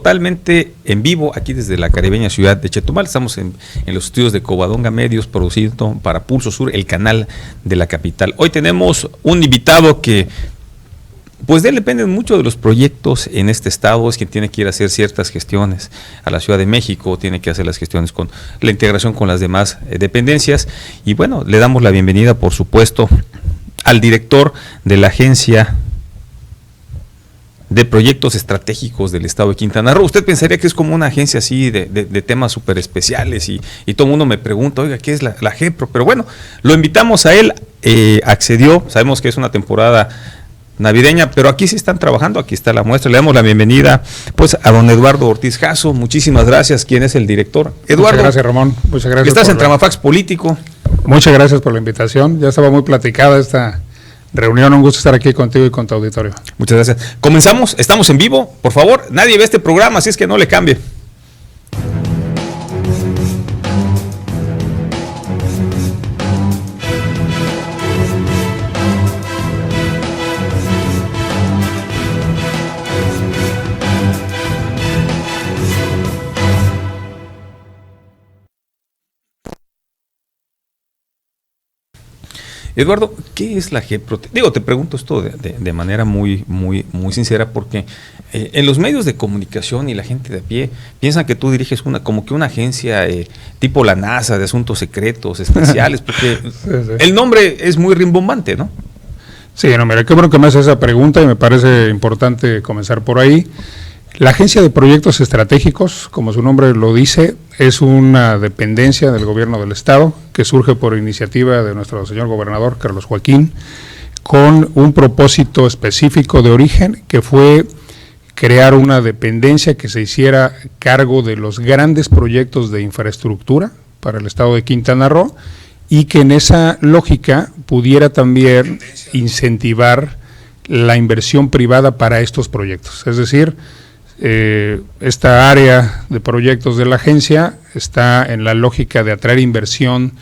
totalmente en vivo aquí desde la caribeña ciudad de Chetumal. Estamos en los estudios de Covadonga Medios, producido para Pulso Sur, el canal de la capital. Hoy tenemos un invitado que, pues de él dependen mucho de los proyectos en este estado. Es quien tiene que ir a hacer ciertas gestiones a la Ciudad de México, tiene que hacer las gestiones con la integración con las demás dependencias. Y bueno, le damos la bienvenida, por supuesto, al director de la Agencia de Proyectos Estratégicos del Estado de Quintana Roo. Usted pensaría que es como una agencia así de temas súper especiales y todo el mundo me pregunta, oiga, ¿qué es la GEPRO? Pero bueno, lo invitamos a él, accedió, sabemos que es una temporada navideña, pero aquí sí están trabajando, aquí está la muestra. Le damos la bienvenida pues a don Eduardo Ortiz Jasso. Muchísimas gracias. ¿Quién es el director? Eduardo. Muchas gracias, Ramón. Muchas gracias. Estás en Tramafax Político. Muchas gracias por la invitación. Ya estaba muy platicada esta reunión. Un gusto estar aquí contigo y con tu auditorio. Muchas gracias. Comenzamos, estamos en vivo. Por favor, nadie ve este programa, así es que no le cambie. Eduardo, ¿qué es la GEPRO? Digo, te pregunto esto de manera muy sincera, porque en los medios de comunicación y la gente de a pie piensan que tú diriges como que una agencia tipo la NASA, de asuntos secretos, especiales, porque sí. El nombre es muy rimbombante, ¿no? Sí, no, mira, qué bueno que me haces esa pregunta y me parece importante comenzar por ahí. La Agencia de Proyectos Estratégicos, como su nombre lo dice, es una dependencia del gobierno del Estado que surge por iniciativa de nuestro señor gobernador, Carlos Joaquín, con un propósito específico de origen, que fue crear una dependencia que se hiciera cargo de los grandes proyectos de infraestructura para el Estado de Quintana Roo y que en esa lógica pudiera también incentivar la inversión privada para estos proyectos. Es decir, esta área de proyectos de la agencia está en la lógica de atraer inversión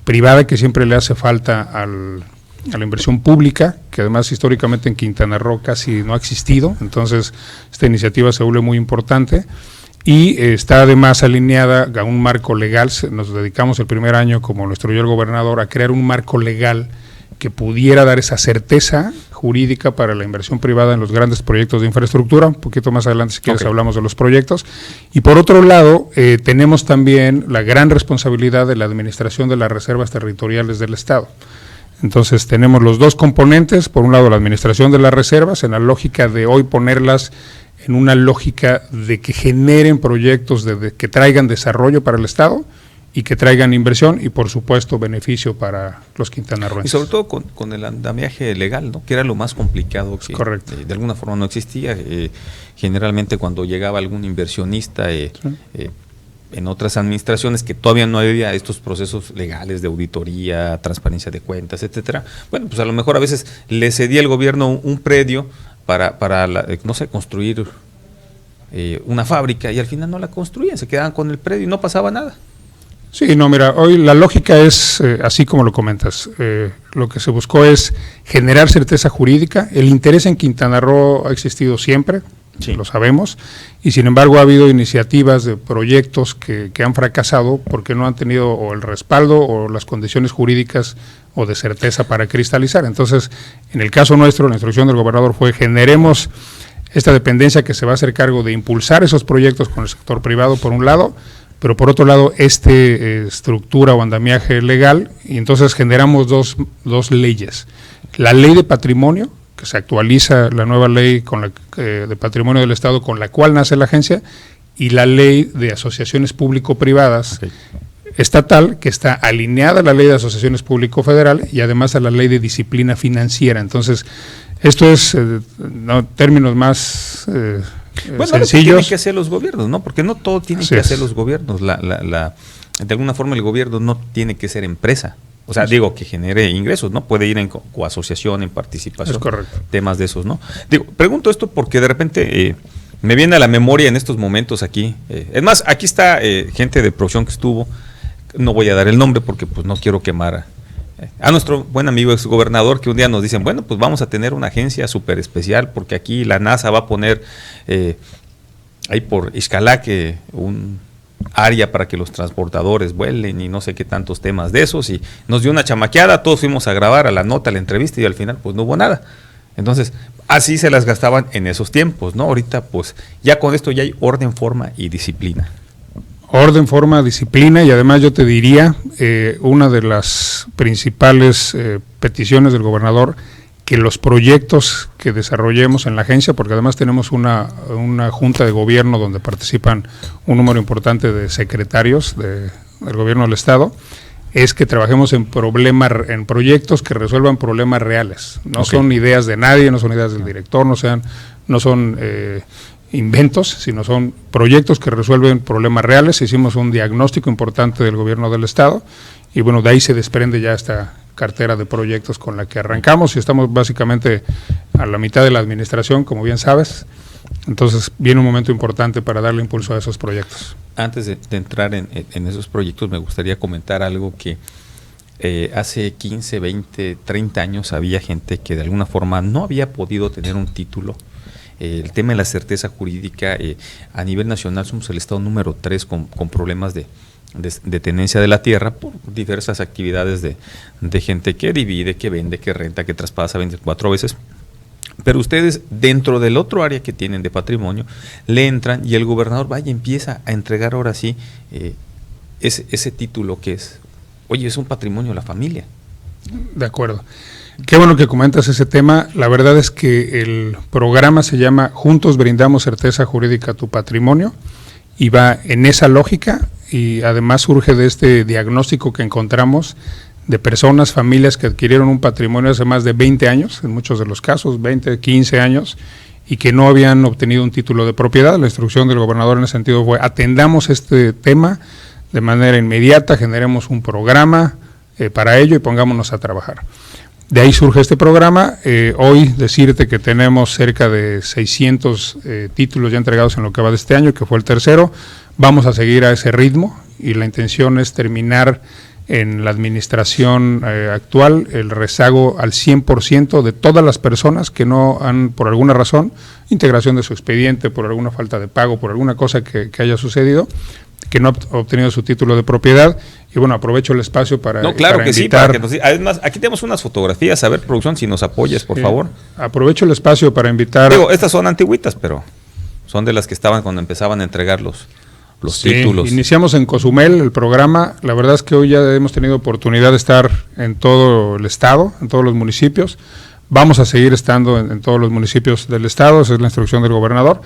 privada, que siempre le hace falta a la inversión pública, que además históricamente en Quintana Roo casi no ha existido. Entonces esta iniciativa se vuelve muy importante y está además alineada a un marco legal. Nos dedicamos el primer año, como lo instruyó el gobernador, a crear un marco legal que pudiera dar esa certeza jurídica para la inversión privada en los grandes proyectos de infraestructura. Un poquito más adelante, si quieres, hablamos de los proyectos. Y por otro lado, tenemos también la gran responsabilidad de la administración de las reservas territoriales del Estado. Entonces, tenemos los dos componentes. Por un lado, la administración de las reservas, en la lógica de hoy ponerlas en una lógica de que generen proyectos que traigan desarrollo para el Estado y que traigan inversión y, por supuesto, beneficio para los quintanarroenses. Y sobre todo con el andamiaje legal, ¿no? Que era lo más complicado, que correcto. De alguna forma no existía. Generalmente cuando llegaba algún inversionista sí. En otras administraciones que todavía no había estos procesos legales de auditoría, transparencia de cuentas, etcétera, bueno, pues a lo mejor a veces le cedía el gobierno un predio para no sé, construir una fábrica y al final no la construían, se quedaban con el predio y no pasaba nada. Sí, no, mira, hoy la lógica es así como lo comentas. Lo que se buscó es generar certeza jurídica. El interés en Quintana Roo ha existido siempre, sí. Lo sabemos, y sin embargo ha habido iniciativas de proyectos que han fracasado porque no han tenido o el respaldo o las condiciones jurídicas o de certeza para cristalizar. Entonces, en el caso nuestro, la instrucción del gobernador fue: generemos esta dependencia que se va a hacer cargo de impulsar esos proyectos con el sector privado, por un lado, pero por otro lado, estructura o andamiaje legal, y entonces generamos dos leyes. La ley de patrimonio, que se actualiza la nueva ley de patrimonio del Estado con la cual nace la agencia, y la ley de asociaciones público-privadas estatal, que está alineada a la ley de asociaciones público-federal y además a la ley de disciplina financiera. Entonces, esto es, términos más bueno, sencillos. Lo que tienen que hacer los gobiernos, ¿no? Porque no todo tienen que hacer los gobiernos. De alguna forma el gobierno no tiene que ser empresa. O sea, digo, que genere ingresos, ¿no? Puede ir en coasociación, en participación. Es correcto. Temas de esos, ¿no? Digo, pregunto esto porque de repente me viene a la memoria en estos momentos aquí. Es más, aquí está gente de producción que estuvo. No voy a dar el nombre porque pues no quiero quemar a nuestro buen amigo exgobernador, que un día nos dicen, bueno, pues vamos a tener una agencia súper especial porque aquí la NASA va a poner hay por Ixcalaque un área para que los transportadores vuelen y no sé qué tantos temas de esos, y nos dio una chamaqueada, todos fuimos a grabar a la nota, a la entrevista, y al final pues no hubo nada. Entonces, así se las gastaban en esos tiempos, ¿no? Ahorita pues ya con esto ya hay orden, forma y disciplina. Orden, forma, disciplina, y además yo te diría, una de las principales peticiones del gobernador, que los proyectos que desarrollemos en la agencia, porque además tenemos una junta de gobierno donde participan un número importante de secretarios del gobierno del estado, es que trabajemos en proyectos que resuelvan problemas reales. No son ideas de nadie, no son ideas del director, no son inventos, sino son proyectos que resuelven problemas reales. Hicimos un diagnóstico importante del gobierno del estado y bueno, de ahí se desprende ya esta cartera de proyectos con la que arrancamos y estamos básicamente a la mitad de la administración, como bien sabes. Entonces viene un momento importante para darle impulso a esos proyectos. Antes de entrar en esos proyectos, me gustaría comentar algo que hace 15, 20, 30 años había gente que de alguna forma no había podido tener un título. El tema de la certeza jurídica, a nivel nacional somos el estado número 3 con problemas de tenencia de la tierra por diversas actividades de gente que divide, que vende, que renta, que traspasa 24 veces. Pero ustedes, dentro del otro área que tienen de patrimonio, le entran y el gobernador vaya empieza a entregar ahora sí ese título que es, oye, es un patrimonio de la familia. De acuerdo. Qué bueno que comentas ese tema. La verdad es que el programa se llama Juntos Brindamos Certeza Jurídica a tu Patrimonio y va en esa lógica y además surge de este diagnóstico que encontramos de personas, familias que adquirieron un patrimonio hace más de 20 años, en muchos de los casos, 20, 15 años, y que no habían obtenido un título de propiedad. La instrucción del gobernador en ese sentido fue: atendamos este tema de manera inmediata, generemos un programa para ello y pongámonos a trabajar. De ahí surge este programa. Hoy decirte que tenemos cerca de 600 títulos ya entregados en lo que va de este año, que fue el tercero. Vamos a seguir a ese ritmo y la intención es terminar en la administración actual el rezago al 100% de todas las personas que no han, por alguna razón, integración de su expediente, por alguna falta de pago, por alguna cosa que haya sucedido, que no ha obtenido su título de propiedad. Y bueno, aprovecho el espacio para claro para que invitar, sí, para que además, aquí tenemos unas fotografías, a ver, producción, si nos apoyas, por favor. Aprovecho el espacio para invitar. Digo, estas son antiguitas, pero son de las que estaban cuando empezaban a entregar los títulos. Iniciamos en Cozumel el programa. La verdad es que hoy ya hemos tenido oportunidad de estar en todo el estado, en todos los municipios. Vamos a seguir estando en todos los municipios del estado, esa es la instrucción del gobernador.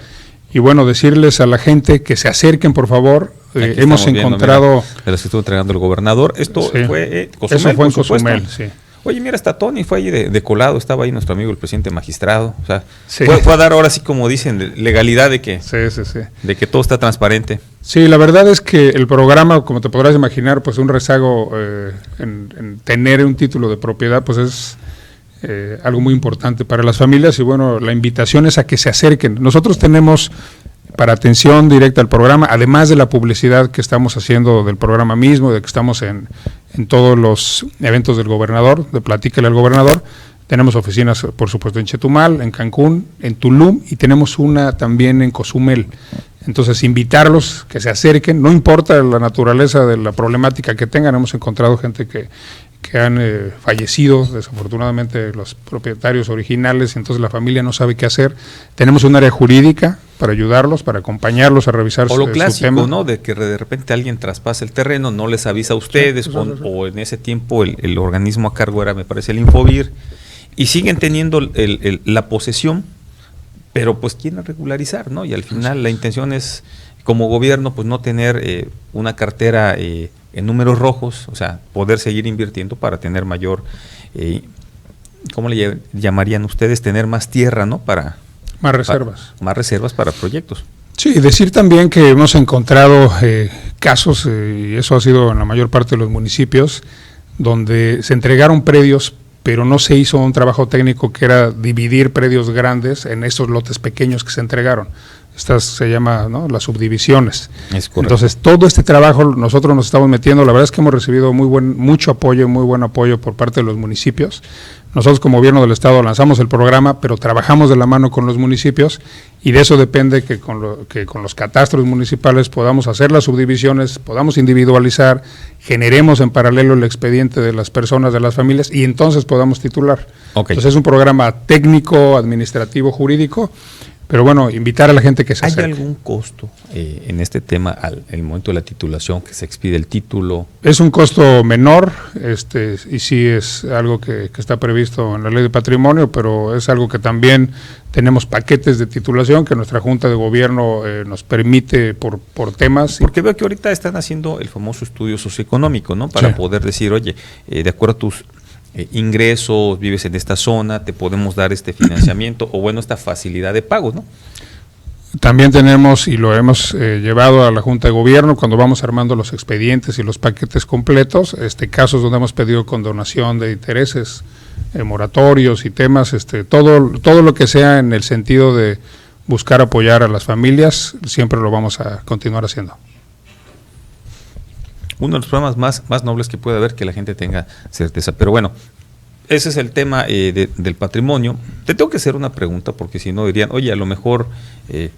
Y bueno, decirles a la gente que se acerquen, por favor. Hemos encontrado... de las que estuvo entregando el gobernador. Esto fue Cozumel. Eso fue en Cozumel, sí. Oye, mira, hasta Tony fue ahí de colado, estaba ahí nuestro amigo el presidente magistrado. O sea, fue a dar ahora sí, como dicen, legalidad de que, de que todo está transparente. Sí, la verdad es que el programa, como te podrás imaginar, pues un rezago en tener un título de propiedad, pues es algo muy importante para las familias y bueno, la invitación es a que se acerquen. Nosotros tenemos para atención directa al programa, además de la publicidad que estamos haciendo del programa mismo, de que estamos en todos los eventos del gobernador, de Platícale al Gobernador, tenemos oficinas, por supuesto, en Chetumal, en Cancún, en Tulum y tenemos una también en Cozumel. Entonces, invitarlos, que se acerquen, no importa la naturaleza de la problemática que tengan, hemos encontrado gente que han fallecido, desafortunadamente los propietarios originales, entonces la familia no sabe qué hacer. Tenemos un área jurídica para ayudarlos, para acompañarlos a revisar su tema. O lo clásico, ¿no? De que de repente alguien traspasa el terreno, no les avisa a ustedes, o en ese tiempo el organismo a cargo era, me parece, el Infovir, y siguen teniendo la posesión, pero pues quieren regularizar, ¿no? Y al final la intención es, como gobierno, pues no tener una cartera en números rojos, o sea, poder seguir invirtiendo para tener mayor, ¿cómo le llamarían ustedes? Tener más tierra, ¿no? Más reservas. Más reservas para proyectos. Sí, decir también que hemos encontrado casos, y eso ha sido en la mayor parte de los municipios, donde se entregaron predios, pero no se hizo un trabajo técnico que era dividir predios grandes en esos lotes pequeños que se entregaron. Estas se llama, ¿no?, las subdivisiones. Es correcto. Entonces, todo este trabajo nosotros nos estamos metiendo. La verdad es que hemos recibido mucho apoyo, muy buen apoyo por parte de los municipios Nosotros como gobierno del estado lanzamos el programa, pero trabajamos de la mano con los municipios y de eso depende que con los catastros municipales podamos hacer las subdivisiones, podamos individualizar, generemos en paralelo el expediente de las personas, de las familias y entonces podamos titular. Okay. Entonces es un programa técnico, administrativo, jurídico, pero bueno, invitar a la gente que se acerque. ¿Hay algún costo en este tema al el momento de la titulación, que se expide el título? Es un costo menor, y sí es algo que está previsto en la Ley de Patrimonio, pero es algo que también tenemos paquetes de titulación que nuestra Junta de Gobierno nos permite por temas. Porque veo que ahorita están haciendo el famoso estudio socioeconómico, ¿no? Para poder decir, oye, de acuerdo a tus ingresos, vives en esta zona, te podemos dar este financiamiento o bueno, esta facilidad de pago, ¿no? También tenemos y lo hemos llevado a la Junta de Gobierno cuando vamos armando los expedientes y los paquetes completos, casos donde hemos pedido condonación de intereses, moratorios y temas, todo lo que sea en el sentido de buscar apoyar a las familias, siempre lo vamos a continuar haciendo. Uno de los problemas más nobles que puede haber, que la gente tenga certeza. Pero bueno, ese es el tema del patrimonio. Te tengo que hacer una pregunta, porque si no dirían, oye, a lo mejor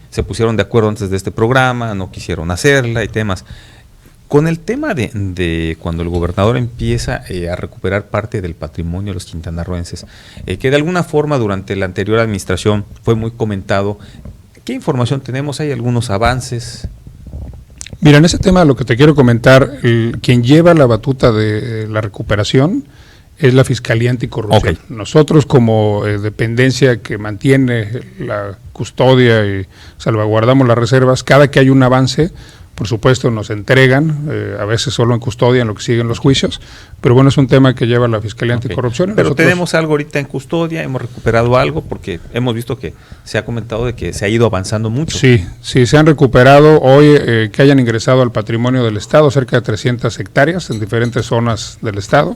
se pusieron de acuerdo antes de este programa, no quisieron hacerla y temas. Con el tema de cuando el gobernador empieza a recuperar parte del patrimonio de los quintanarroenses, que de alguna forma durante la anterior administración fue muy comentado, ¿qué información tenemos? ¿Hay algunos avances? Mira, en ese tema lo que te quiero comentar, quien lleva la batuta de la recuperación es la Fiscalía Anticorrupción. Okay. Nosotros como dependencia que mantiene la custodia y salvaguardamos las reservas, cada que hay un avance, por supuesto nos entregan, a veces solo en custodia, en lo que siguen los juicios, pero bueno, es un tema que lleva la Fiscalía Anticorrupción. Pero tenemos algo ahorita en custodia, hemos recuperado algo, porque hemos visto que se ha comentado de que se ha ido avanzando mucho. Sí, se han recuperado hoy que hayan ingresado al patrimonio del Estado cerca de 300 hectáreas en diferentes zonas del Estado.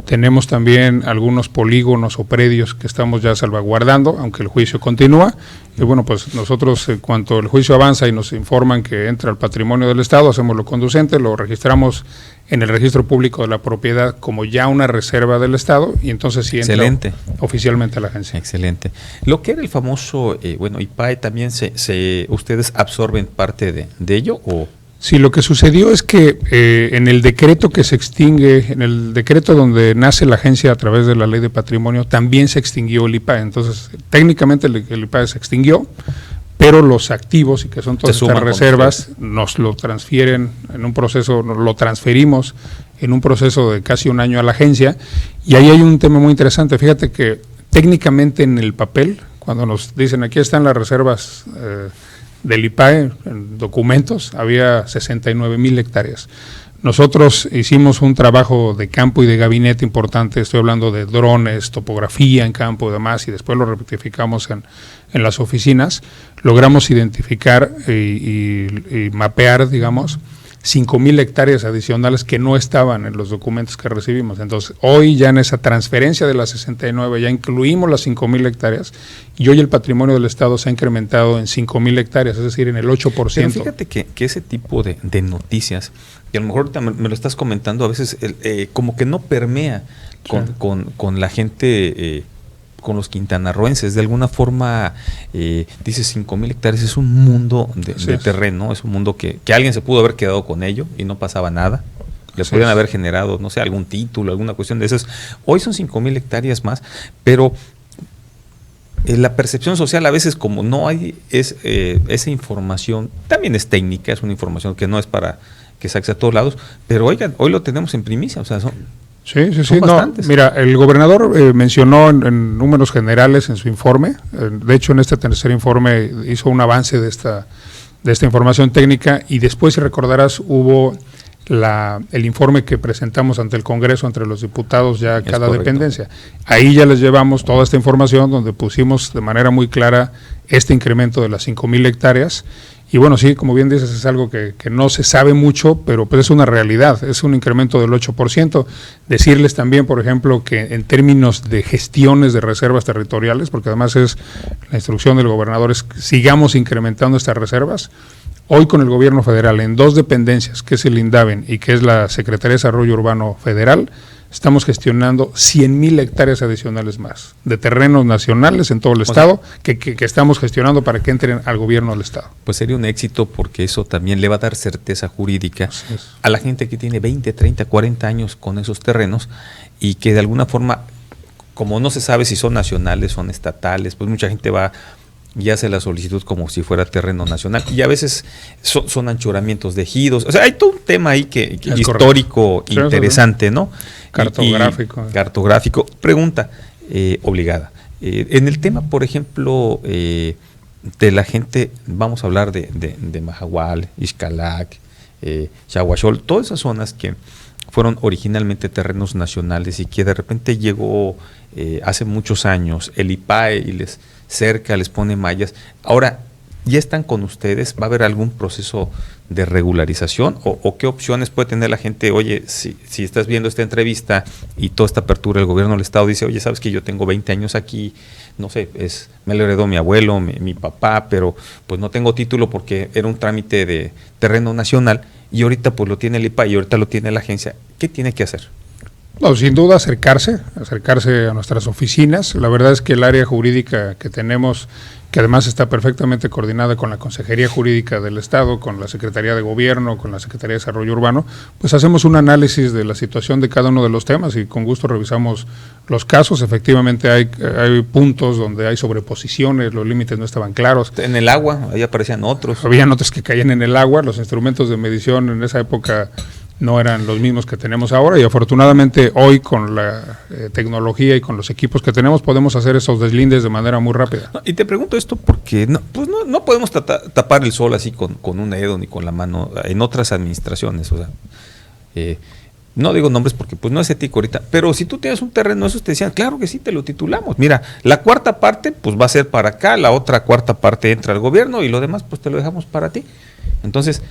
Tenemos también algunos polígonos o predios que estamos ya salvaguardando, aunque el juicio continúa. Y bueno, pues nosotros en cuanto el juicio avanza y nos informan que entra al patrimonio del Estado, hacemos lo conducente, lo registramos en el registro público de la propiedad como ya una reserva del Estado y entonces sí entra oficialmente a la agencia. Excelente. Lo que era el famoso, IPAE, ¿también ustedes absorben parte de ello o...? Sí, lo que sucedió es que en el decreto que se extingue, en el decreto donde nace la agencia a través de la Ley de Patrimonio, también se extinguió el IPAE. Entonces, técnicamente el IPAE se extinguió, pero los activos, y que son todas estas reservas, nos lo transfieren en un proceso, nos lo transferimos en un proceso de casi un año a la agencia, y ahí hay un tema muy interesante. Fíjate que técnicamente en el papel, cuando nos dicen aquí están las reservas del IPAE, en documentos, había 69,000 hectáreas. Nosotros hicimos un trabajo de campo y de gabinete importante, estoy hablando de drones, topografía en campo y demás, y después lo rectificamos en las oficinas. Logramos identificar y mapear, digamos, 5,000 hectáreas adicionales que no estaban en los documentos que recibimos. Entonces, hoy ya en esa transferencia de las 69 ya incluimos las 5,000 hectáreas y hoy el patrimonio del Estado se ha incrementado en 5,000 hectáreas, es decir, en el 8%. Pero fíjate que ese tipo de noticias, y a lo mejor me lo estás comentando, a veces como que no permea con la gente, con los quintanarroenses. De alguna forma, dice 5,000 hectáreas, es un mundo de terreno, es un mundo que alguien se pudo haber quedado con ello y no pasaba nada. Le podrían haber generado, no sé, algún título, alguna cuestión de esas. Hoy son 5,000 hectáreas más, pero la percepción social a veces, como no hay esa información, también es técnica, es una información que no es para que saque a todos lados, pero oigan, hoy lo tenemos en primicia, o sea, son bastantes. Mira, el gobernador mencionó en números generales en su informe, de hecho en este tercer informe hizo un avance de esta información técnica y después, si recordarás, hubo el informe que presentamos ante el Congreso, entre los diputados ya cada dependencia. Ahí ya les llevamos toda esta información donde pusimos de manera muy clara este incremento de las 5,000 hectáreas. Y bueno, sí, como bien dices, es algo que no se sabe mucho, pero pues es una realidad, es un incremento del 8%. Decirles también, por ejemplo, que en términos de gestiones de reservas territoriales, porque además es la instrucción del gobernador, es que sigamos incrementando estas reservas. Hoy con el gobierno federal en 2 dependencias, que es el INDAVEN y que es la Secretaría de Desarrollo Urbano Federal, estamos gestionando 100,000 hectáreas adicionales más de terrenos nacionales en todo el estado que estamos gestionando para que entren al gobierno del estado. Pues sería un éxito porque eso también le va a dar certeza jurídica a la gente que tiene 20, 30, 40 años con esos terrenos y que de alguna forma, como no se sabe si son nacionales, son estatales, pues mucha gente va y hace la solicitud como si fuera terreno nacional y a veces son anchoramientos de ejidos, o sea, hay todo un tema ahí que histórico interesante, ¿no? Cartográfico. Pregunta obligada. En el tema, por ejemplo, de la gente, vamos a hablar de Mahahual, Ixcalac, Chahuachol, todas esas zonas que fueron originalmente terrenos nacionales y que de repente llegó hace muchos años el IPAE y les cerca, les pone mallas. Ahora, ¿ya están con ustedes? ¿Va a haber algún proceso de regularización? ¿O qué opciones puede tener la gente? Oye, si estás viendo esta entrevista y toda esta apertura del gobierno del estado dice, oye, sabes que yo tengo 20 años aquí, no sé, me lo heredó mi abuelo, mi papá, pero pues no tengo título porque era un trámite de terreno nacional y ahorita pues lo tiene el IPA y ahorita lo tiene la agencia. ¿Qué tiene que hacer? No, sin duda acercarse a nuestras oficinas. La verdad es que el área jurídica que tenemos, que además está perfectamente coordinada con la Consejería Jurídica del Estado, con la Secretaría de Gobierno, con la Secretaría de Desarrollo Urbano, pues hacemos un análisis de la situación de cada uno de los temas y con gusto revisamos los casos. Efectivamente hay puntos donde hay sobreposiciones, los límites no estaban claros. En el agua, ahí aparecían otros. Habían otros que caían en el agua, los instrumentos de medición en esa época no eran los mismos que tenemos ahora y afortunadamente hoy con la tecnología y con los equipos que tenemos podemos hacer esos deslindes de manera muy rápida. No, y te pregunto esto porque no podemos tapar el sol así con un dedo ni con la mano en otras administraciones. O sea, no digo nombres porque pues no es ético ahorita, pero si tú tienes un terreno, esos te decían, claro que sí, te lo titulamos. Mira, la cuarta parte pues va a ser para acá, la otra cuarta parte entra al gobierno y lo demás pues te lo dejamos para ti. Entonces,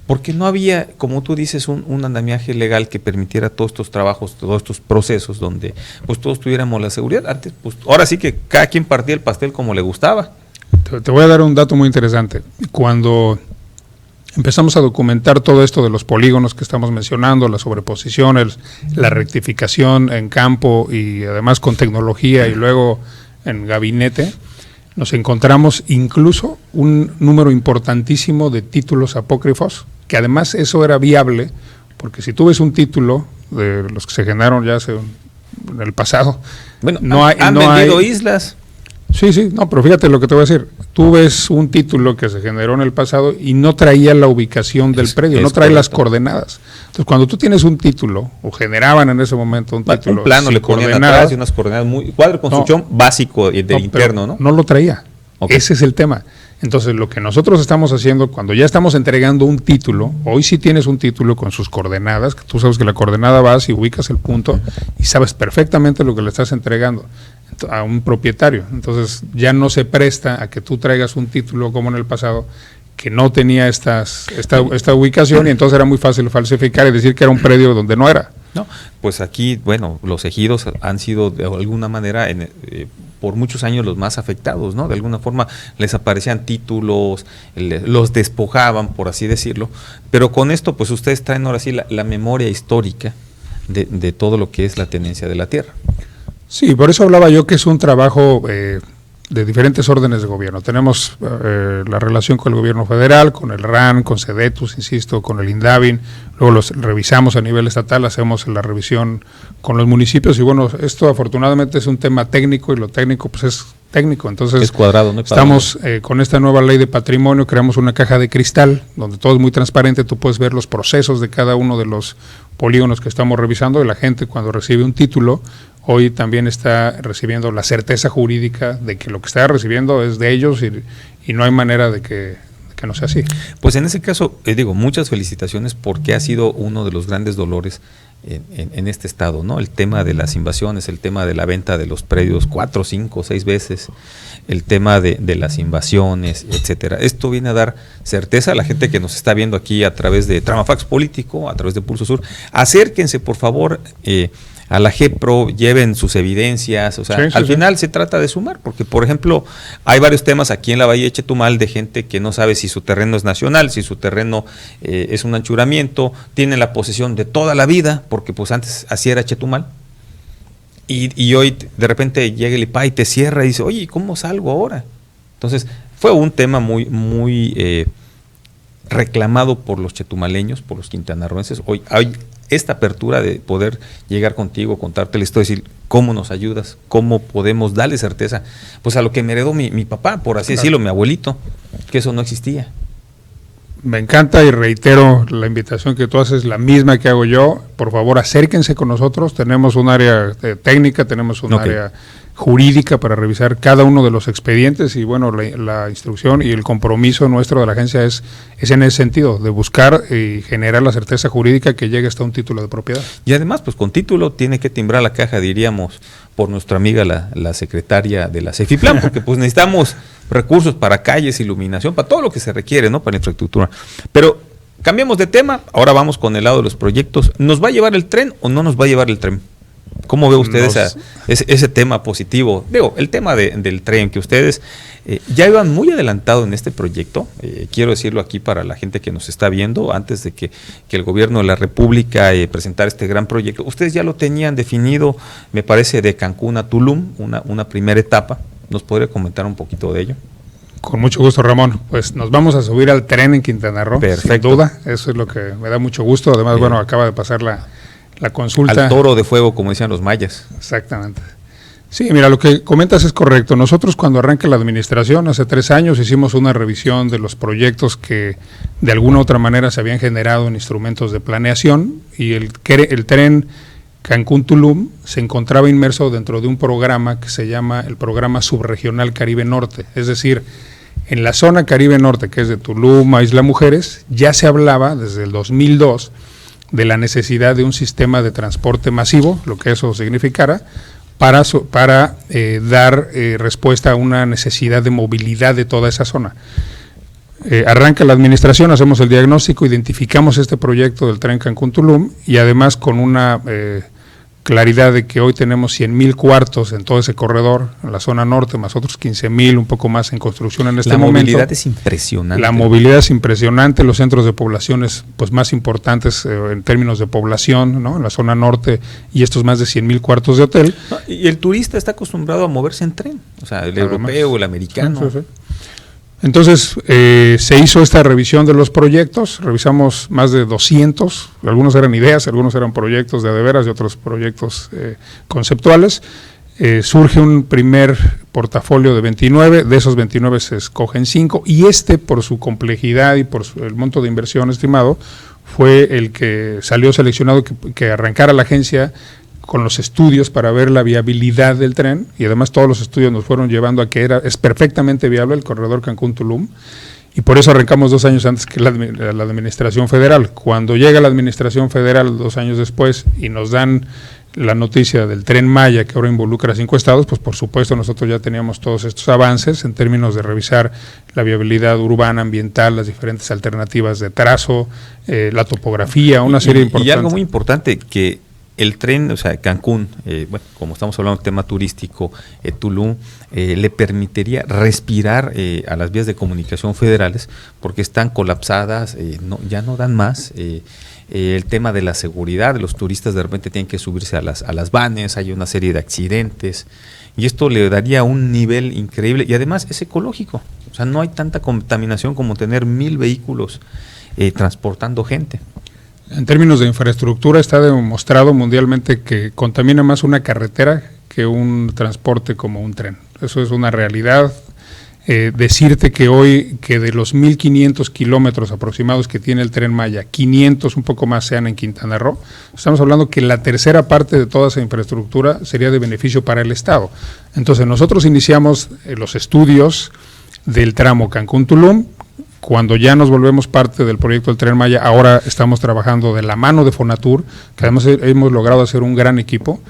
porque no había, como tú dices, un andamiaje legal que permitiera todos estos trabajos, todos estos procesos donde pues todos tuviéramos la seguridad. Antes, pues ahora sí que cada quien partía el pastel como le gustaba. Te voy a dar un dato muy interesante. Cuando empezamos a documentar todo esto de los polígonos que estamos mencionando, las sobreposiciones, la rectificación en campo y además con tecnología y luego en gabinete, nos encontramos incluso un número importantísimo de títulos apócrifos, que además eso era viable, porque si tú ves un título de los que se generaron ya en el pasado, bueno, han vendido islas. Sí, no, pero fíjate lo que te voy a decir. Tú ves un título que se generó en el pasado y no traía la ubicación del predio, no trae las coordenadas. Entonces, cuando tú tienes un título, o generaban en ese momento un título, un plano le ponían atrás y unas coordenadas cuadro de construcción básico del interno, ¿no? No lo traía. Okay. Ese es el tema. Entonces, lo que nosotros estamos haciendo, cuando ya estamos entregando un título, hoy sí tienes un título con sus coordenadas, que tú sabes que la coordenada vas y ubicas el punto y sabes perfectamente lo que le estás entregando a un propietario. Entonces, ya no se presta a que tú traigas un título como en el pasado, que no tenía esta ubicación y entonces era muy fácil falsificar y decir que era un predio donde no era. No, pues aquí, bueno, los ejidos han sido de alguna manera por muchos años los más afectados, ¿no? De alguna forma les aparecían títulos, los despojaban, por así decirlo, pero con esto pues ustedes traen ahora sí la memoria histórica de todo lo que es la tenencia de la tierra. Sí, por eso hablaba yo que es un trabajo de diferentes órdenes de gobierno. Tenemos la relación con el gobierno federal, con el RAN, con CEDETUS, insisto, con el INDAVIN, luego los revisamos a nivel estatal, hacemos la revisión con los municipios y bueno, esto afortunadamente es un tema técnico y lo técnico pues es técnico, entonces es cuadrado, ¿no? Estamos con esta nueva ley de patrimonio, creamos una caja de cristal donde todo es muy transparente, tú puedes ver los procesos de cada uno de los polígonos que estamos revisando y la gente cuando recibe un título hoy también está recibiendo la certeza jurídica de que lo que está recibiendo es de ellos y no hay manera de que no sea así. Pues en ese caso, digo, muchas felicitaciones porque ha sido uno de los grandes dolores en este estado, ¿no? El tema de las invasiones, el tema de la venta de los predios 4, 5, 6 veces, el tema de las invasiones, etcétera. Esto viene a dar certeza a la gente que nos está viendo aquí a través de Tramafax Político, a través de Pulso Sur. Acérquense, por favor, a la GEPRO, lleven sus evidencias, o sea, al final se trata de sumar, porque por ejemplo, hay varios temas aquí en la Bahía de Chetumal de gente que no sabe si su terreno es nacional, si su terreno es un anchuramiento, tienen la posesión de toda la vida, porque pues antes así era Chetumal, y hoy de repente llega el IPA y te cierra y dice, oye, ¿cómo salgo ahora? Entonces, fue un tema muy reclamado por los chetumaleños, por los quintanarroenses. Hoy hay esta apertura de poder llegar contigo, contarte la historia, decir cómo nos ayudas, cómo podemos darle certeza, pues a lo que me heredó mi papá, por así decirlo, mi abuelito, que eso no existía. Me encanta y reitero la invitación que tú haces, la misma que hago yo. Por favor, acérquense con nosotros. Tenemos un área técnica, tenemos un área jurídica para revisar cada uno de los expedientes y bueno, la instrucción y el compromiso nuestro de la agencia es en ese sentido, de buscar y generar la certeza jurídica que llegue hasta un título de propiedad. Y además, pues con título tiene que timbrar la caja, diríamos, por nuestra amiga la secretaria de la CEFIPLAN, porque pues necesitamos recursos para calles, iluminación, para todo lo que se requiere, ¿no? Para infraestructura. Pero cambiamos de tema, ahora vamos con el lado de los proyectos. ¿Nos va a llevar el tren o no nos va a llevar el tren? ¿Cómo ve usted ese tema positivo? Digo, el tema del tren, que ustedes ya iban muy adelantado en este proyecto, quiero decirlo aquí para la gente que nos está viendo, antes de que el gobierno de la República presentara este gran proyecto, ustedes ya lo tenían definido, me parece, de Cancún a Tulum, una primera etapa. ¿Nos podría comentar un poquito de ello? Con mucho gusto, Ramón. Pues nos vamos a subir al tren en Quintana Roo, perfecto, sin duda, eso es lo que me da mucho gusto. Además, bueno, acaba de pasar la consulta. Al toro de fuego, como decían los mayas. Exactamente. Sí, mira, lo que comentas es correcto. Nosotros cuando arranca la administración, hace 3 años, hicimos una revisión de los proyectos que de alguna u otra manera se habían generado en instrumentos de planeación y el tren Cancún-Tulum se encontraba inmerso dentro de un programa que se llama el Programa Subregional Caribe Norte. Es decir, en la zona Caribe Norte, que es de Tulum a Isla Mujeres, ya se hablaba desde el 2002 de la necesidad de un sistema de transporte masivo, lo que eso significara, para dar respuesta a una necesidad de movilidad de toda esa zona. Arranca la administración, hacemos el diagnóstico, identificamos este proyecto del tren Cancún-Tulum y además con una claridad de que hoy tenemos 100,000 cuartos en todo ese corredor, en la zona norte, más otros 15,000, un poco más en construcción en este momento. La movilidad es impresionante. La movilidad es impresionante, los centros de poblaciones pues más importantes en términos de población, ¿no? En la zona norte y estos más de 100,000 cuartos de hotel. Y el turista está acostumbrado a moverse en tren, o sea, el europeo, el americano. Sí. Entonces, se hizo esta revisión de los proyectos, revisamos más de 200, algunos eran ideas, algunos eran proyectos de veras y otros proyectos conceptuales. Surge un primer portafolio de 29, de esos 29 se escogen 5 y por su complejidad y por el monto de inversión estimado, fue el que salió seleccionado que arrancara la agencia con los estudios para ver la viabilidad del tren y además todos los estudios nos fueron llevando a que es perfectamente viable el corredor Cancún-Tulum y por eso arrancamos 2 años antes que la administración federal. Cuando llega la administración federal 2 años después y nos dan la noticia del Tren Maya que ahora involucra a 5 estados, pues por supuesto nosotros ya teníamos todos estos avances en términos de revisar la viabilidad urbana, ambiental, las diferentes alternativas de trazo, la topografía, una serie importante. Y algo muy importante que el tren, o sea, Cancún, bueno, como estamos hablando del tema turístico, Tulum, le permitiría respirar a las vías de comunicación federales porque están colapsadas, ya no dan más. El tema de la seguridad, los turistas de repente tienen que subirse a las vanes, hay una serie de accidentes y esto le daría un nivel increíble y además es ecológico, o sea, no hay tanta contaminación como tener 1,000 vehículos transportando gente. En términos de infraestructura está demostrado mundialmente que contamina más una carretera que un transporte como un tren. Eso es una realidad. Decirte que hoy, que de los 1,500 kilómetros aproximados que tiene el Tren Maya, 500 un poco más sean en Quintana Roo, estamos hablando que la tercera parte de toda esa infraestructura sería de beneficio para el Estado. Entonces nosotros iniciamos los estudios del tramo Cancún-Tulum. Cuando ya nos volvemos parte del proyecto del Tren Maya, ahora estamos trabajando de la mano de Fonatur, que además hemos logrado hacer un gran equipo,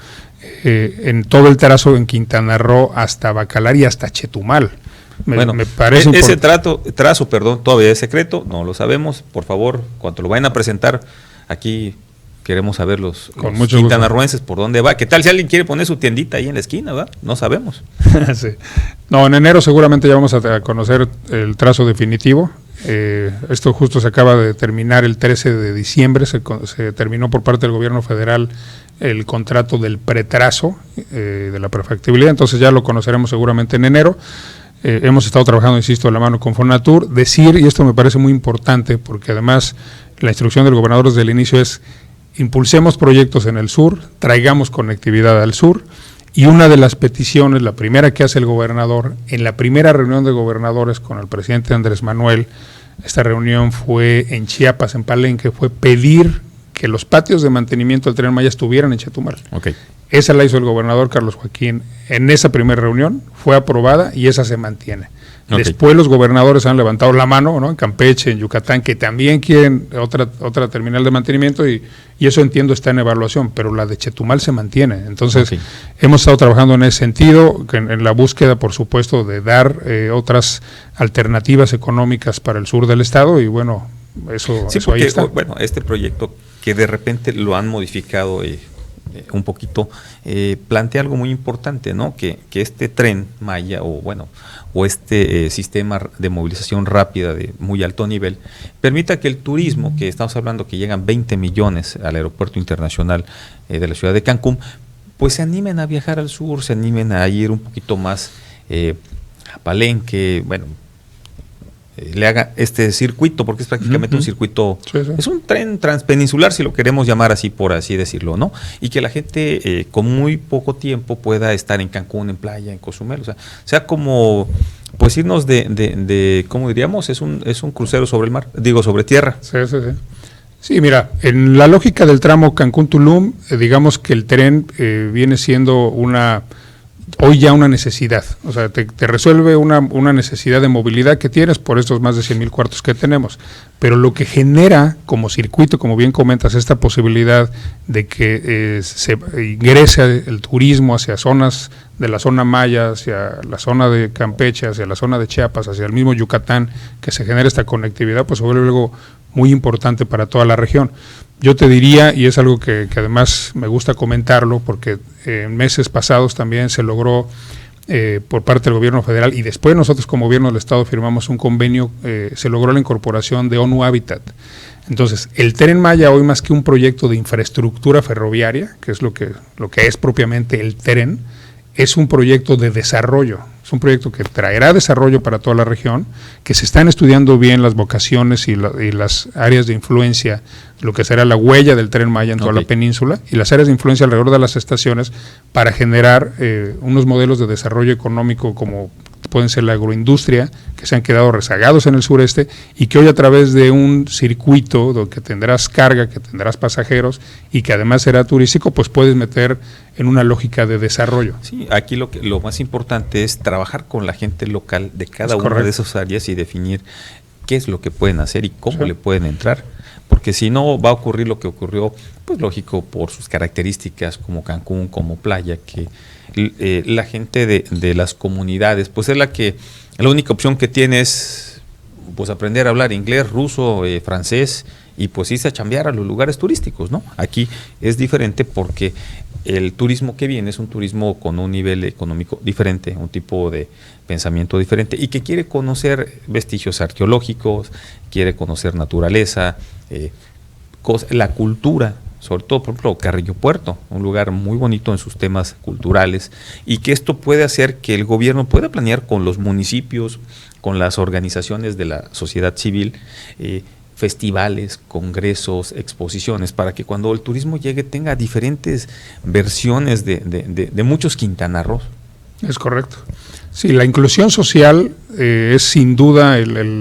en todo el trazo en Quintana Roo hasta Bacalar y hasta Chetumal. Me parece ese trazo, todavía es secreto, no lo sabemos. Por favor, cuando lo vayan a presentar aquí, queremos saber los quintanarroenses por dónde va. ¿Qué tal si alguien quiere poner su tiendita ahí en la esquina, ¿verdad? No sabemos. Sí. No, en enero seguramente ya vamos a conocer el trazo definitivo. Esto justo se acaba de terminar el 13 de diciembre, se terminó por parte del gobierno federal el contrato del pretrazo de la perfectibilidad, entonces ya lo conoceremos seguramente en enero. Hemos estado trabajando, insisto, de la mano con Fonatur. Decir, y esto me parece muy importante, porque además la instrucción del gobernador desde el inicio es: impulsemos proyectos en el sur, traigamos conectividad al sur, y una de las peticiones, la primera que hace el gobernador, en la primera reunión de gobernadores con el presidente Andrés Manuel, esta reunión fue en Chiapas, en Palenque, fue pedir que los patios de mantenimiento del Tren Maya estuvieran en Chetumal. Okay. Esa la hizo el gobernador Carlos Joaquín en esa primera reunión, fue aprobada y esa se mantiene. Okay. Después los gobernadores han levantado la mano, ¿no? En Campeche, en Yucatán, que también quieren otra terminal de mantenimiento y eso entiendo está en evaluación, pero la de Chetumal se mantiene. Entonces, hemos estado trabajando en ese sentido, en la búsqueda, por supuesto, de dar otras alternativas económicas para el sur del estado y bueno, eso porque, ahí está. Bueno, este proyecto que de repente lo han modificado un poquito, plantea algo muy importante, ¿no? Que este Tren Maya o este sistema de movilización rápida de muy alto nivel permita que el turismo, que estamos hablando que llegan 20 millones al aeropuerto internacional de la ciudad de Cancún, pues se animen a viajar al sur, se animen a ir un poquito más a Palenque, bueno, le haga este circuito, porque es prácticamente un circuito, es un tren transpeninsular, si lo queremos llamar así, por así decirlo, ¿no? Y que la gente con muy poco tiempo pueda estar en Cancún, en playa, en Cozumel, o sea como, pues irnos de ¿cómo diríamos? Es un crucero sobre el mar, sobre tierra. Sí, mira, en la lógica del tramo Cancún-Tulum, digamos que el tren viene siendo hoy ya una necesidad, o sea, te resuelve una necesidad de movilidad que tienes por estos más de 100,000 cuartos que tenemos, pero lo que genera como circuito, como bien comentas, esta posibilidad de que se ingrese el turismo hacia zonas de la zona maya, hacia la zona de Campeche, hacia la zona de Chiapas, hacia el mismo Yucatán, que se genere esta conectividad, pues se vuelve algo muy importante para toda la región. Yo te diría, y es algo que además me gusta comentarlo, porque en meses pasados también se logró por parte del gobierno federal, y después nosotros como gobierno del estado firmamos un convenio, se logró la incorporación de ONU Habitat. Entonces, el Tren Maya hoy, más que un proyecto de infraestructura ferroviaria, que es lo que es propiamente el tren, es un proyecto de desarrollo, es un proyecto que traerá desarrollo para toda la región, que se están estudiando bien las vocaciones y las áreas de influencia, lo que será la huella del Tren Maya en toda la península, y las áreas de influencia alrededor de las estaciones para generar unos modelos de desarrollo económico como pueden ser la agroindustria, que se han quedado rezagados en el sureste y que hoy a través de un circuito donde tendrás carga, que tendrás pasajeros y que además será turístico, pues puedes meter en una lógica de desarrollo. Sí, aquí lo más importante es trabajar con la gente local de cada una de esas áreas y definir qué es lo que pueden hacer y cómo le pueden entrar, porque si no va a ocurrir lo que ocurrió, pues lógico, por sus características como Cancún, como playa, que la gente de las comunidades, pues es la única opción que tiene es pues aprender a hablar inglés, ruso, francés, y pues irse a chambear a los lugares turísticos, ¿no? Aquí es diferente porque el turismo que viene es un turismo con un nivel económico diferente, un tipo de pensamiento diferente, y que quiere conocer vestigios arqueológicos, quiere conocer naturaleza, la cultura, sobre todo, por ejemplo, Carrillo Puerto, un lugar muy bonito en sus temas culturales, y que esto puede hacer que el gobierno pueda planear con los municipios, con las organizaciones de la sociedad civil, festivales, congresos, exposiciones, para que cuando el turismo llegue tenga diferentes versiones de muchos Quintana Roo. Es correcto. Sí, la inclusión social es sin duda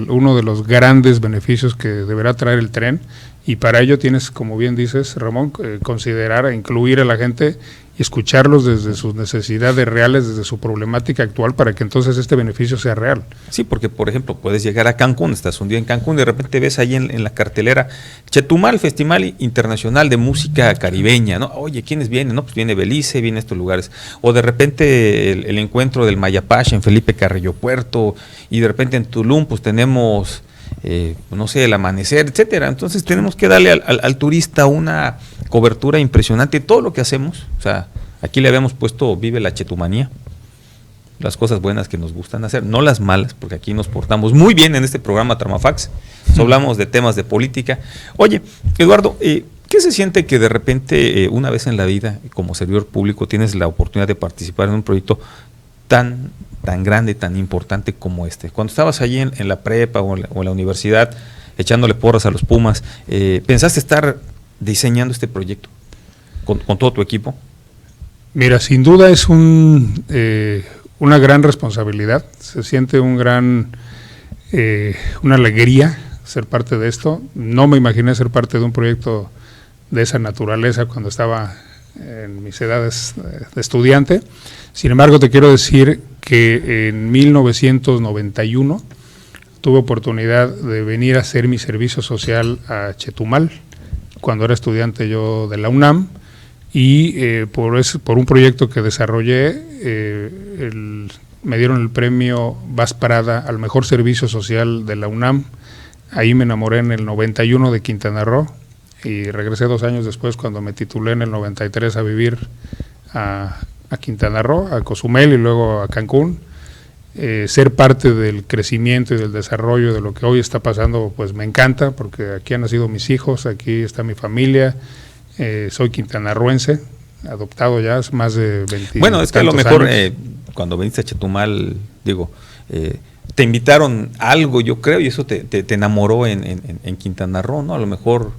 uno de los grandes beneficios que deberá traer el tren, y para ello tienes, como bien dices, Ramón, considerar e incluir a la gente y escucharlos desde sus necesidades reales, desde su problemática actual, para que entonces este beneficio sea real. Sí, porque por ejemplo puedes llegar a Cancún, estás un día en Cancún y de repente ves ahí en la cartelera Chetumal, Festival Internacional de Música Caribeña, ¿no? Oye, ¿quiénes vienen? No, pues viene Belice, viene estos lugares. O de repente el encuentro del Mayapache en Felipe Carrillo Puerto, y de repente en Tulum pues tenemos no sé, el amanecer, etcétera. Entonces tenemos que darle al turista una cobertura impresionante. Todo lo que hacemos, o sea, aquí le habíamos puesto Vive la Chetumanía, las cosas buenas que nos gustan hacer, no las malas, porque aquí nos portamos muy bien en este programa Tramafax. Hablamos de temas de política. Oye, Eduardo, ¿qué se siente que de repente, una vez en la vida, como servidor público, tienes la oportunidad de participar en un proyecto tan grande, tan importante como este? Cuando estabas allí en la prepa o en la universidad, echándole porras a los Pumas, ¿pensaste estar diseñando este proyecto con todo tu equipo? Mira, sin duda es una gran responsabilidad. Se siente una alegría ser parte de esto. No me imaginé ser parte de un proyecto de esa naturaleza cuando estaba en mis edades de estudiante. Sin embargo, te quiero decir que en 1991 tuve oportunidad de venir a hacer mi servicio social a Chetumal, cuando era estudiante yo de la UNAM, y por un proyecto que desarrollé, me dieron el premio Vaz Parada al mejor servicio social de la UNAM. Ahí me enamoré en el 91 de Quintana Roo y regresé 2 años después, cuando me titulé en el 93, a vivir a Quintana Roo, a Cozumel y luego a Cancún. Ser parte del crecimiento y del desarrollo de lo que hoy está pasando, pues me encanta, porque aquí han nacido mis hijos, aquí está mi familia. Soy quintanarroense, adoptado ya hace más de 20 Bueno, es que a lo mejor cuando viniste a Chetumal, te invitaron a algo, yo creo, y eso te enamoró en Quintana Roo, ¿no? A lo mejor,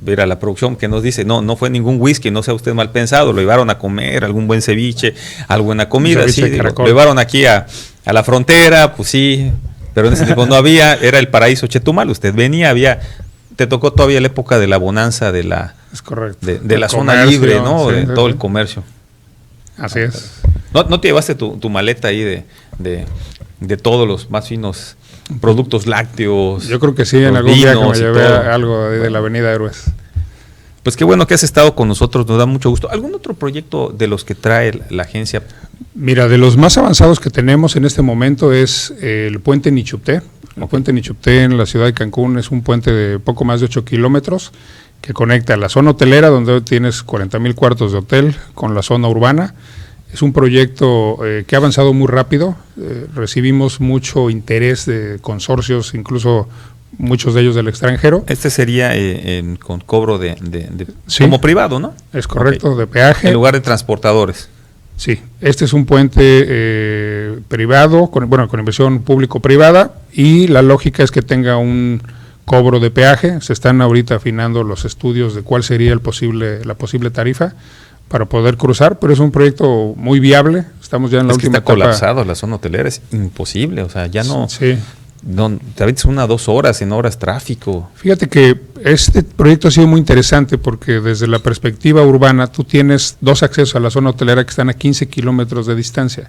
ver a la producción que nos dice, no fue ningún whisky, no sea usted mal pensado, lo llevaron a comer, algún buen ceviche, alguna comida, sí, lo llevaron aquí a la frontera, pues sí, pero en ese tiempo no había, era el paraíso Chetumal, usted venía, te tocó todavía la época de la bonanza de la, es correcto, de la zona libre, ¿no? Sí, de todo el comercio. Así es. ¿No te llevaste tu maleta ahí de todos los más finos productos lácteos? Yo creo que sí, en algún viaje me llevé algo de la Avenida Héroes. Pues qué bueno que has estado con nosotros, nos da mucho gusto. ¿Algún otro proyecto de los que trae la agencia? Mira, de los más avanzados que tenemos en este momento es el puente Nichupté. El puente Nichupté en la ciudad de Cancún es un puente de poco más de 8 kilómetros que conecta la zona hotelera, donde hoy tienes 40,000 cuartos de hotel, con la zona urbana. Es un proyecto que ha avanzado muy rápido. Recibimos mucho interés de consorcios, incluso muchos de ellos del extranjero. Este sería con cobro sí, como privado, ¿no? Es correcto, de peaje. En lugar de transportadores. Sí, este es un puente privado, con inversión público-privada, y la lógica es que tenga un cobro de peaje. Se están ahorita afinando los estudios de cuál sería la posible tarifa para poder cruzar, pero es un proyecto muy viable. Estamos ya en la última etapa. Está colapsado la zona hotelera, es imposible, o sea, ya no... Sí. Te avientas 1 o 2 horas en horas tráfico. Fíjate que este proyecto ha sido muy interesante porque desde la perspectiva urbana tú tienes 2 accesos a la zona hotelera que están a 15 kilómetros de distancia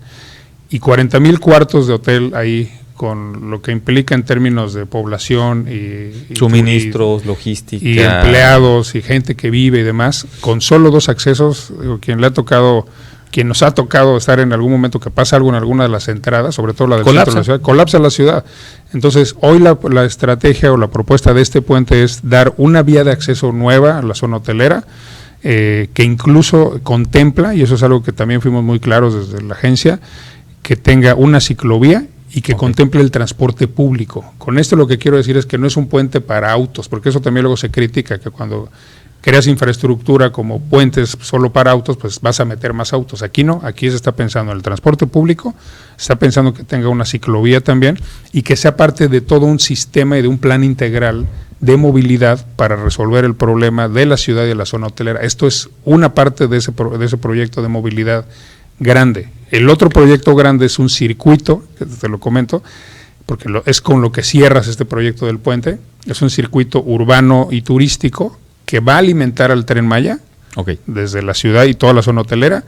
y 40,000 cuartos de hotel ahí, con lo que implica en términos de población y suministros, logística y empleados y gente que vive y demás, con solo 2 accesos. Quien nos ha tocado estar en algún momento que pasa algo en alguna de las entradas, sobre todo la del centro de la ciudad, colapsa la ciudad. Entonces, hoy la estrategia o la propuesta de este puente es dar una vía de acceso nueva a la zona hotelera, que incluso contempla, y eso es algo que también fuimos muy claros desde la agencia, que tenga una ciclovía y que contemple el transporte público. Con esto lo que quiero decir es que no es un puente para autos, porque eso también luego se critica, que cuando creas infraestructura como puentes solo para autos, pues vas a meter más autos. Aquí no, aquí se está pensando en el transporte público, se está pensando que tenga una ciclovía también y que sea parte de todo un sistema y de un plan integral de movilidad para resolver el problema de la ciudad y de la zona hotelera. Esto es una parte de ese proyecto de movilidad grande. El otro proyecto grande es un circuito, que te lo comento, porque es con lo que cierras este proyecto del puente. Es un circuito urbano y turístico que va a alimentar al Tren Maya, desde la ciudad y toda la zona hotelera,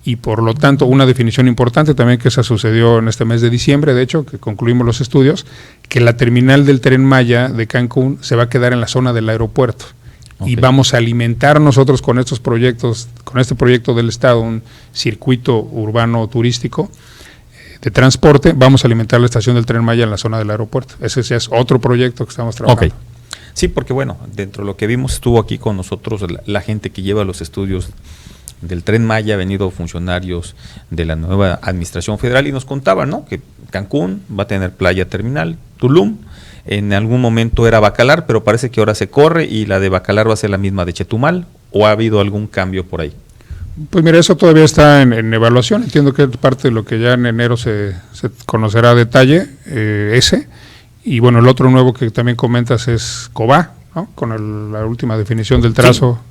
y por lo tanto una definición importante también, que esa sucedió en este mes de diciembre, de hecho, que concluimos los estudios, que la terminal del Tren Maya de Cancún se va a quedar en la zona del aeropuerto. Y vamos a alimentar nosotros con estos proyectos, con este proyecto del Estado, un circuito urbano turístico de transporte, vamos a alimentar la estación del Tren Maya en la zona del aeropuerto. Ese ya es otro proyecto que estamos trabajando. Ok. Sí, porque bueno, dentro de lo que vimos estuvo aquí con nosotros la gente que lleva los estudios del Tren Maya, ha venido funcionarios de la nueva administración federal y nos contaban, ¿no?, que Cancún va a tener playa terminal, Tulum, en algún momento era Bacalar, pero parece que ahora se corre y la de Bacalar va a ser la misma de Chetumal, ¿o ha habido algún cambio por ahí? Pues mira, eso todavía está en evaluación, entiendo que es parte de lo que ya en enero se conocerá a detalle, ese. Y bueno, el otro nuevo que también comentas es Cobá, ¿no?, con la última definición del trazo. Sí.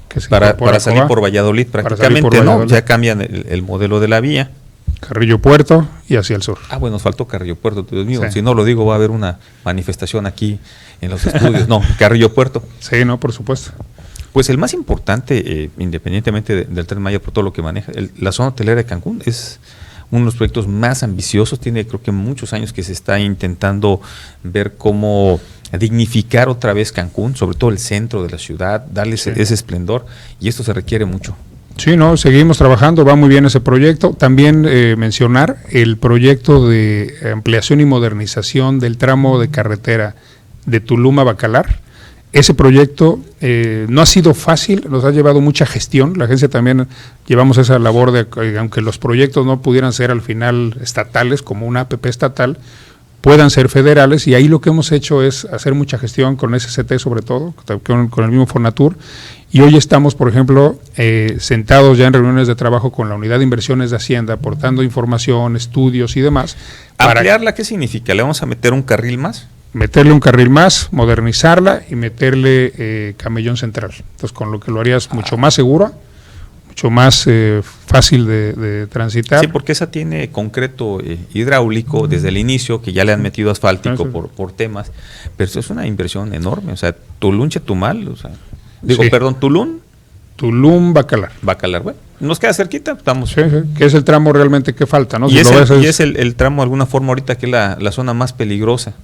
Que se para salir por Valladolid prácticamente, ¿no? Ya cambian el modelo de la vía. Carrillo Puerto y hacia el sur. Ah, bueno, nos faltó Carrillo Puerto, Dios mío, sí. Si no lo digo va a haber una manifestación aquí en los estudios. No, Carrillo Puerto. Sí, no, por supuesto. Pues el más importante, independientemente del Tren Maya por todo lo que maneja, la zona hotelera de Cancún es uno de los proyectos más ambiciosos, tiene creo que muchos años que se está intentando ver cómo dignificar otra vez Cancún, sobre todo el centro de la ciudad, darle ese esplendor, y esto se requiere mucho. Sí, no, seguimos trabajando, va muy bien ese proyecto. También mencionar el proyecto de ampliación y modernización del tramo de carretera de Tulum a Bacalar. Ese proyecto no ha sido fácil, nos ha llevado mucha gestión. La agencia también llevamos esa labor de, aunque los proyectos no pudieran ser al final estatales, como una APP estatal, puedan ser federales, y ahí lo que hemos hecho es hacer mucha gestión con SCT sobre todo, con el mismo Fonatur, y hoy estamos, por ejemplo, sentados ya en reuniones de trabajo con la Unidad de Inversiones de Hacienda, aportando información, estudios y demás. ¿Ampliarla qué significa? ¿Le vamos a meter un carril más? Meterle un carril más, modernizarla y meterle camellón central. Entonces, con lo que lo harías mucho más segura, mucho más fácil de transitar. Sí, porque esa tiene concreto hidráulico desde el inicio, que ya le han metido asfáltico por temas, pero eso es una inversión enorme. O sea, Tulum, Chetumal, o sea, Tulum, Bacalar. Bacalar, bueno, nos queda cerquita, estamos. Sí, que es el tramo realmente que falta, ¿no? Y, si es el tramo de alguna forma ahorita que es la zona más peligrosa.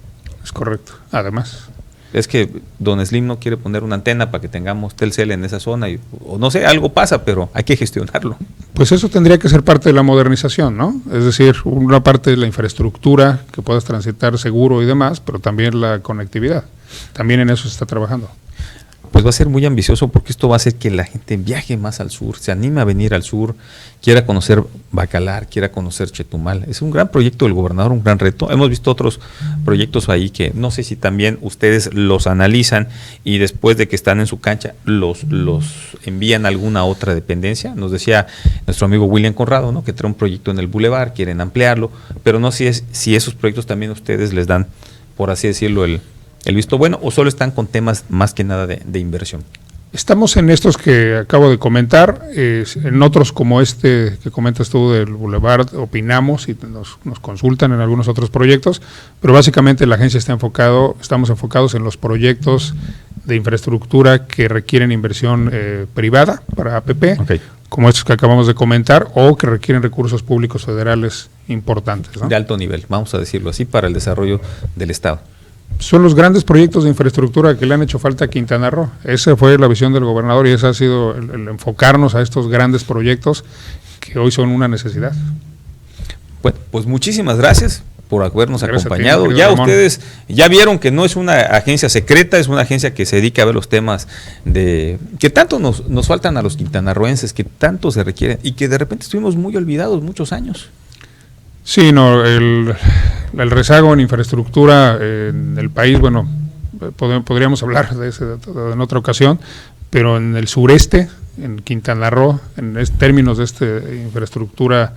Es correcto, además. Es que Don Slim no quiere poner una antena para que tengamos Telcel en esa zona, o no sé, algo pasa, pero hay que gestionarlo. Pues eso tendría que ser parte de la modernización, ¿no? Es decir, una parte de la infraestructura, que puedas transitar seguro y demás, pero también la conectividad. También en eso se está trabajando. Pues va a ser muy ambicioso, porque esto va a hacer que la gente viaje más al sur, se anime a venir al sur, quiera conocer Bacalar, quiera conocer Chetumal. Es un gran proyecto del gobernador, un gran reto. Hemos visto otros proyectos ahí que no sé si también ustedes los analizan y después de que están en su cancha los envían a alguna otra dependencia. Nos decía nuestro amigo William Conrado, ¿no?, que trae un proyecto en el Boulevard, quieren ampliarlo, pero no sé si esos proyectos también ustedes les dan, por así decirlo, el visto bueno, o solo están con temas más que nada de inversión. Estamos en estos que acabo de comentar, en otros como este que comentas tú del Boulevard, opinamos y nos consultan en algunos otros proyectos, pero básicamente la agencia estamos enfocados en los proyectos de infraestructura que requieren inversión privada para APP, como estos que acabamos de comentar, o que requieren recursos públicos federales importantes, ¿no? De alto nivel, vamos a decirlo así, para el desarrollo del Estado. Son los grandes proyectos de infraestructura que le han hecho falta a Quintana Roo. Esa fue la visión del gobernador y ese ha sido el enfocarnos a estos grandes proyectos que hoy son una necesidad. Bueno, pues muchísimas gracias por habernos acompañado. Ti, ya Ramón. Ustedes ya vieron que no es una agencia secreta, es una agencia que se dedica a ver los temas que tanto nos faltan a los quintanarroenses, que tanto se requieren y que de repente estuvimos muy olvidados muchos años. Sí, no, el rezago en infraestructura en el país, bueno, podríamos hablar de ese en otra ocasión, pero en el sureste, en Quintana Roo, en términos de infraestructura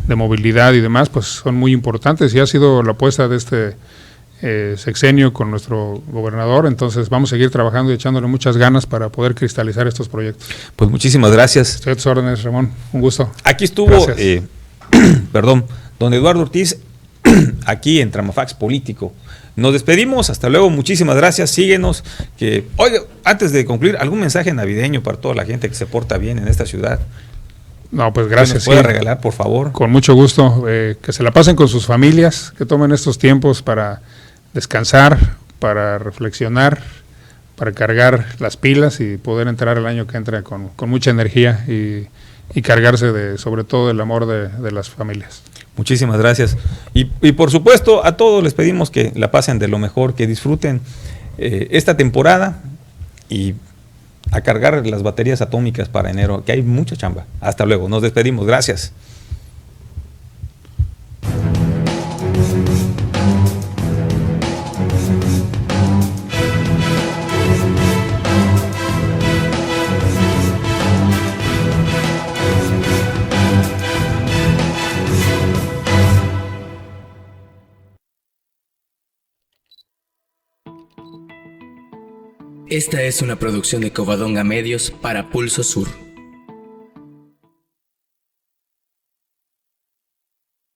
de movilidad y demás, pues son muy importantes y ha sido la apuesta de este sexenio con nuestro gobernador. Entonces vamos a seguir trabajando y echándole muchas ganas para poder cristalizar estos proyectos. Pues muchísimas gracias. Estoy a tus órdenes, Ramón, un gusto. Aquí estuvo, don Eduardo Ortiz, aquí en Tramafax Político. Nos despedimos, hasta luego, muchísimas gracias, síguenos. Oiga, antes de concluir, ¿algún mensaje navideño para toda la gente que se porta bien en esta ciudad? No, pues gracias. ¿Que nos pueda regalar, por favor? Con mucho gusto, que se la pasen con sus familias, que tomen estos tiempos para descansar, para reflexionar, para cargar las pilas y poder entrar el año que entra con mucha energía y cargarse sobre todo del amor de las familias. Muchísimas gracias. Y por supuesto, a todos les pedimos que la pasen de lo mejor, que disfruten esta temporada y a cargar las baterías atómicas para enero, que hay mucha chamba. Hasta luego, nos despedimos. Gracias. Esta es una producción de Covadonga Medios para Pulso Sur.